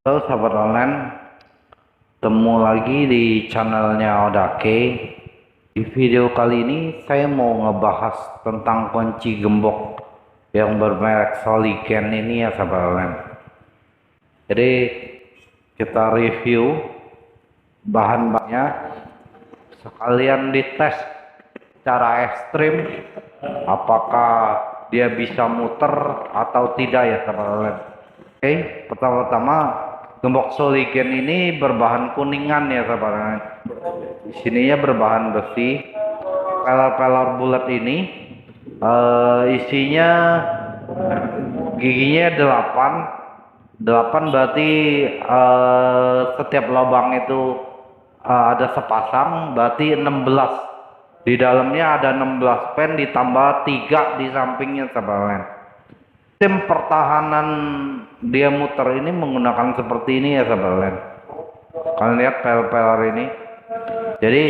Halo sahabat online, ketemu lagi di channelnya Odake. Di video kali ini saya mau ngebahas tentang kunci gembok yang bermerek Soligen ini ya sahabat online. Jadi kita review bahan-bahannya, sekalian dites secara ekstrim apakah dia bisa muter atau tidak ya sahabat online. Oke, pertama-tama gembok Soligen ini berbahan kuningan ya sahabat. Di sininya berbahan besi. Pelor-pelor bulat ini isinya giginya 8 berarti setiap lubang itu ada sepasang, berarti 16. Di dalamnya ada 16 pen ditambah 3 di sampingnya sahabat. Sistem pertahanan dia muter ini menggunakan seperti ini ya sahabat. Kalian lihat pel-pelor ini, jadi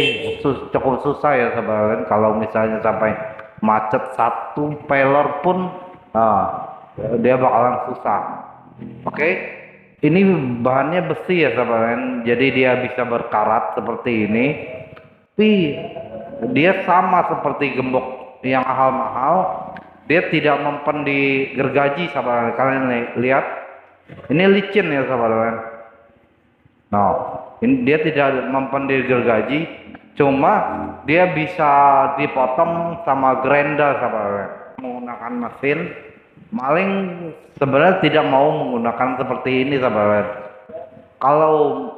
cukup susah ya sahabat. Kalau misalnya sampai macet satu pelor pun dia bakalan susah. Oke, ini bahannya besi ya sahabat, jadi dia bisa berkarat seperti ini. Tapi dia sama seperti gembok yang mahal-mahal, dia tidak mempan di gergaji sahabat. Kalian lihat ini licin ya sahabat. Nah, ini dia tidak mempan di gergaji, cuma dia bisa dipotong sama grinder sahabat. Menggunakan mesin maling sebenarnya tidak mau menggunakan seperti ini sahabat. Kalau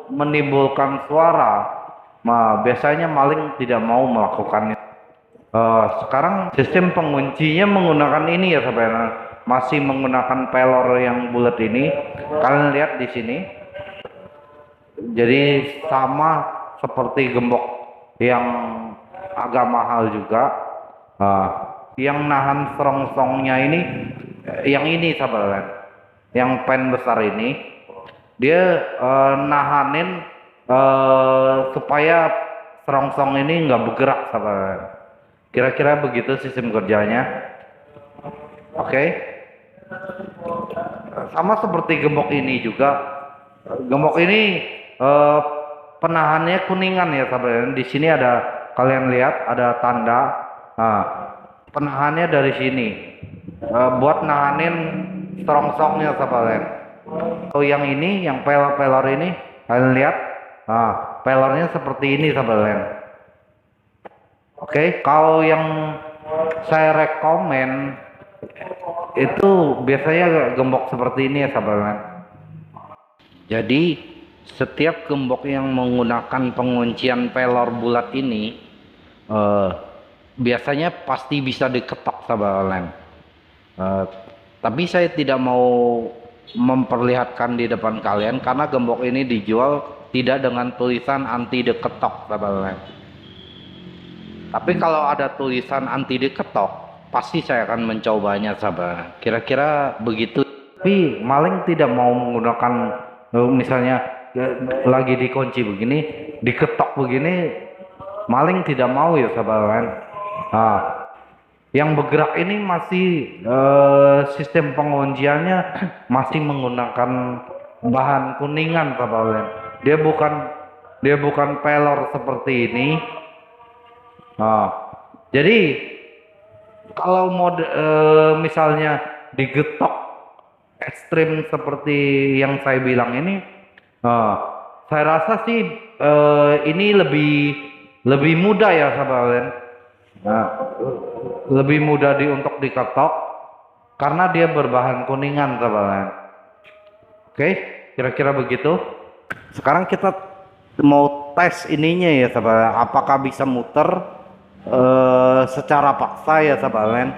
menimbulkan suara, biasanya maling tidak mau melakukannya. Sekarang sistem penguncinya menggunakan ini ya sahabat, masih menggunakan pelor yang bulat ini. Kalian lihat di sini, jadi sama seperti gembok yang agak mahal juga. Yang nahan serongsongnya ini, yang ini sahabat, yang pen besar ini, dia nahanin supaya serongsong ini nggak bergerak sahabat. Kira-kira begitu sistem kerjanya. Oke. Sama seperti gembok ini juga. Gembok ini penahannya kuningan ya sahabat. Di sini ada, kalian lihat ada tanda. Penahannya dari sini. Buat nahanin serongsongnya sahabat. Oh yang ini, yang pelor-pelor ini, kalian lihat. Pelornya seperti ini sahabat. Oke, kalau yang saya rekomen itu biasanya gembok seperti ini ya sahabat. Jadi setiap gembok yang menggunakan penguncian pelor bulat ini biasanya pasti bisa diketok sahabat. Tapi saya tidak mau memperlihatkan di depan kalian karena gembok ini dijual tidak dengan tulisan anti diketok sahabat. Tapi kalau ada tulisan anti diketok, pasti saya akan mencobanya sahabat. Kira-kira begitu. Tapi maling tidak mau menggunakan, misalnya lagi dikunci begini, diketok begini, maling tidak mau ya sahabat. Yang bergerak ini masih sistem pengunciannya masih menggunakan bahan kuningan sahabat. Dia bukan pelor seperti ini. Jadi kalau misalnya digetok ekstrim seperti yang saya bilang ini, saya rasa sih ini lebih mudah ya sahabat. Lebih mudah untuk diketok karena dia berbahan kuningan sahabat. Oke, kira-kira begitu. Sekarang kita mau tes ininya ya sahabat, apakah bisa muter secara paksa ya sahabat.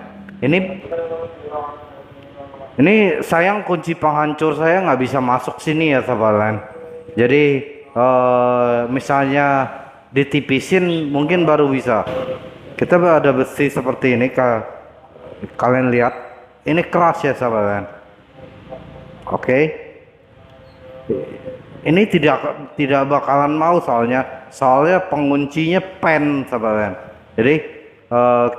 Ini sayang kunci penghancur saya nggak bisa masuk sini ya sahabat. Jadi misalnya ditipisin mungkin baru bisa. Kita ada besi seperti ini, kalian lihat ini keras ya sahabat. Oke. Ini tidak bakalan mau soalnya penguncinya pen sahabat. Jadi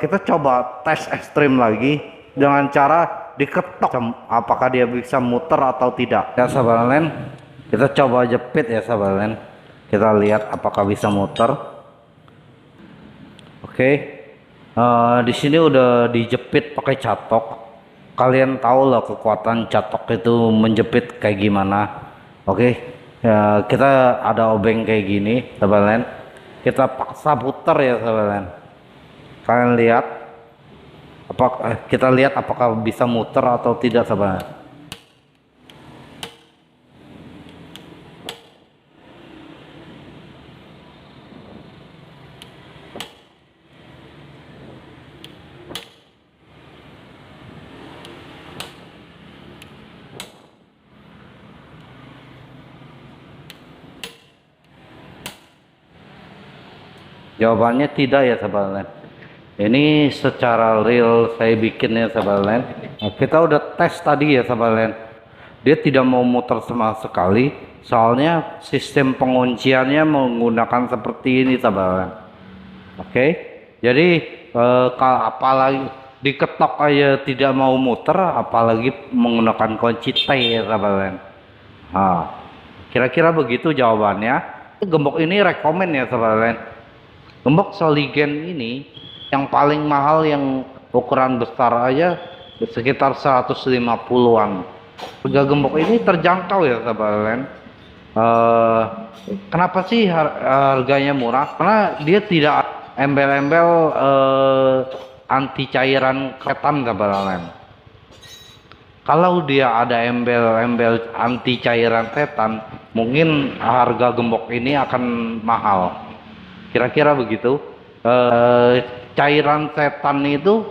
kita coba tes ekstrim lagi dengan cara diketok, apakah dia bisa muter atau tidak ya sahabat. Kita coba jepit ya sahabat. Kita lihat apakah bisa muter. Oke. Di sini udah dijepit pakai catok. Kalian tahu lah kekuatan catok itu menjepit kayak gimana. Oke. Kita ada obeng kayak gini sahabat. Kita paksa putar ya sahabat. Kalian lihat kita lihat apakah bisa muter atau tidak sahabat. Jawabannya tidak ya sahabat. Ini secara real saya bikin ya sahabat. Kita udah tes tadi ya sahabat. Dia tidak mau muter sama sekali, soalnya sistem pengunciannya menggunakan seperti ini sahabat. Oke, jadi apalagi diketok aja tidak mau muter, apalagi menggunakan kunci T ya sahabat. Kira-kira begitu jawabannya. Gembok ini rekomen ya sahabat. Gembok Soligen ini yang paling mahal yang ukuran besar aja sekitar 150-an. Harga gembok ini terjangkau ya sahabat. Kenapa sih harganya murah? Karena dia tidak embel-embel anti cairan setan sahabat. Kalau dia ada embel-embel anti cairan setan, mungkin harga gembok ini akan mahal. Kira-kira begitu. Cairan setan itu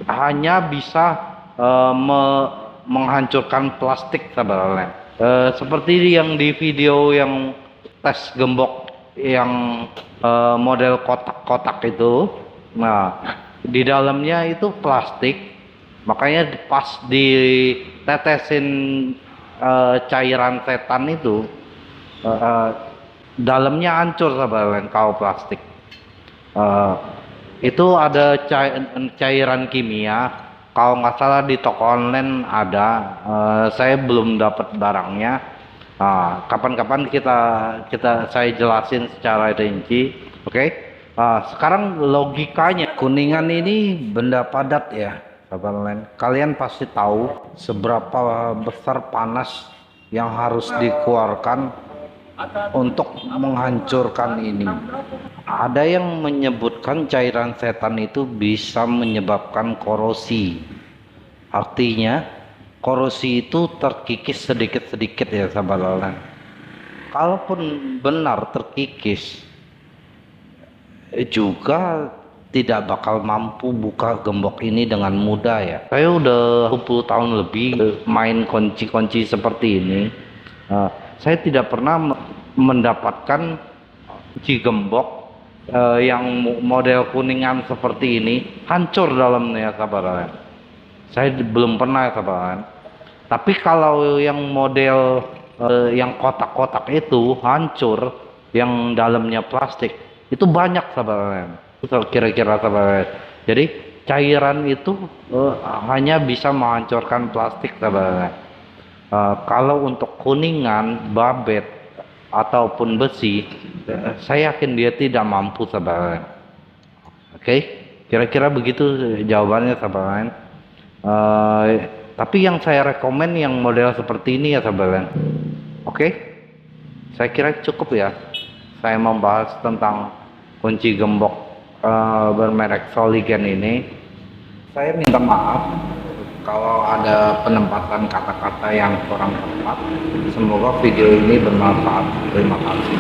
hanya bisa menghancurkan plastik sahabat. Seperti yang di video yang tes gembok yang model kotak-kotak itu. Nah, di dalamnya itu plastik, makanya pas ditetesin cairan setan itu dalamnya hancur sahabat. Kalau plastik itu ada cairan kimia, kalau nggak salah di toko online ada. Saya belum dapat barangnya. Kapan-kapan saya jelasin secara rinci. Oke. Sekarang logikanya, Kuningan ini benda padat ya sahabat. Kalian pasti tahu seberapa besar panas yang harus dikeluarkan untuk menghancurkan ini. Ada yang menyebutkan cairan setan itu bisa menyebabkan korosi. Artinya korosi itu terkikis sedikit-sedikit ya sahabat. Kalaupun benar terkikis, juga tidak bakal mampu buka gembok ini dengan mudah ya. Saya udah 20 tahun lebih main kunci-kunci seperti ini. Saya tidak pernah mendapatkan kunci gembok yang model Kuningan seperti ini hancur dalamnya sahabat. Saya belum pernah sahabat. Tapi kalau yang model yang kotak-kotak itu hancur, yang dalamnya plastik, itu banyak sahabat. Kira-kira sahabat. Jadi cairan itu hanya bisa menghancurkan plastik sahabat. Kalau untuk Kuningan, babet ataupun besi, saya yakin dia tidak mampu sahabat. Oke, kira-kira begitu jawabannya sahabat. Tapi yang saya rekomen yang model seperti ini ya sahabat. Oke, saya kira cukup ya. Saya membahas tentang kunci gembok bermerek Soligen ini. Saya minta maaf kalau ada penempatan kata-kata yang kurang tepat. Semoga video ini bermanfaat. Terima kasih.